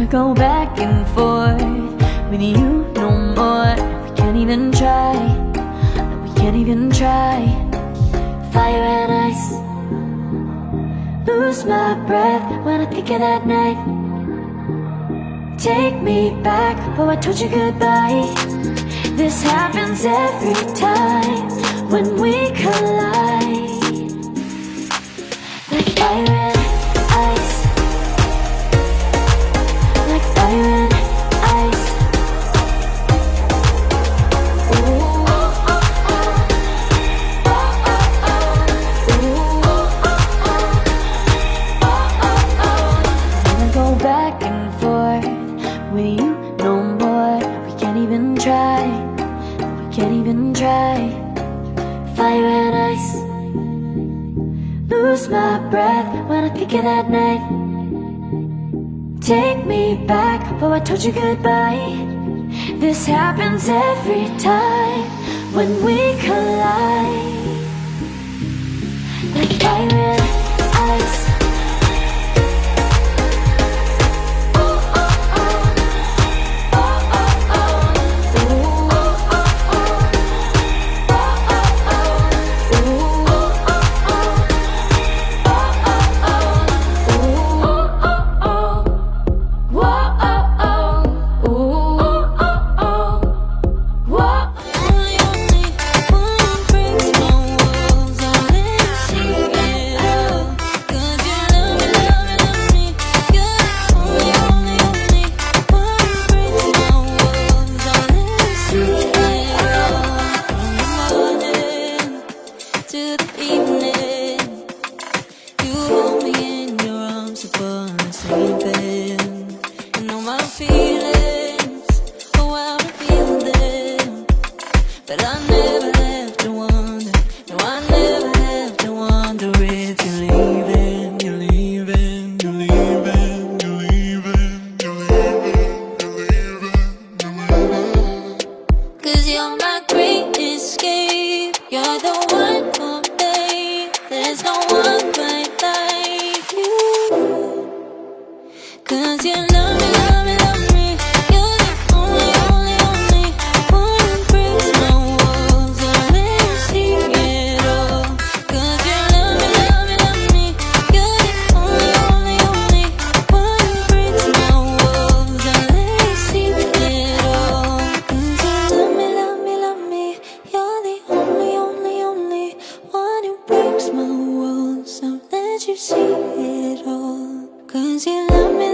go back and forth with you no more. We can't even try, no, we can't even try. Fire and ice, lose my breath when I think of that night. Take me back, oh I told you goodbye. This happens every time when we collide. Like fire and ice, like fire and ice. Ooh, oh, oh, oh. Oh, oh, oh. Ooh, oh, oh, oh. Oh, oh, oh. Wanna go back and forth with you no more. We can't even try, we can't even try. Fire and ice, lose my breath when I think of that night. Take me back, oh I told you goodbye. This happens every time when we collide. Like fire and ice. But I never have to wonder, no I never have to wonder if you're leaving, you're leaving, you're leaving, you're leaving, you're leaving, you're leaving, you're leaving. 'Cause you're my great escape, you're the one for me, there's no one quite like you. 'Cause you love me, love me, love me, you're the only, only, only one who breaks my walls, I'll let you see it all. 'Cause you love me, love me, love me, you're the only, only, only one who breaks my walls, I'll let you see it all. 'Cause you love me, love me, love me, you're the only, only, only one who breaks my walls, I'll let you see it all. 'Cause you love me,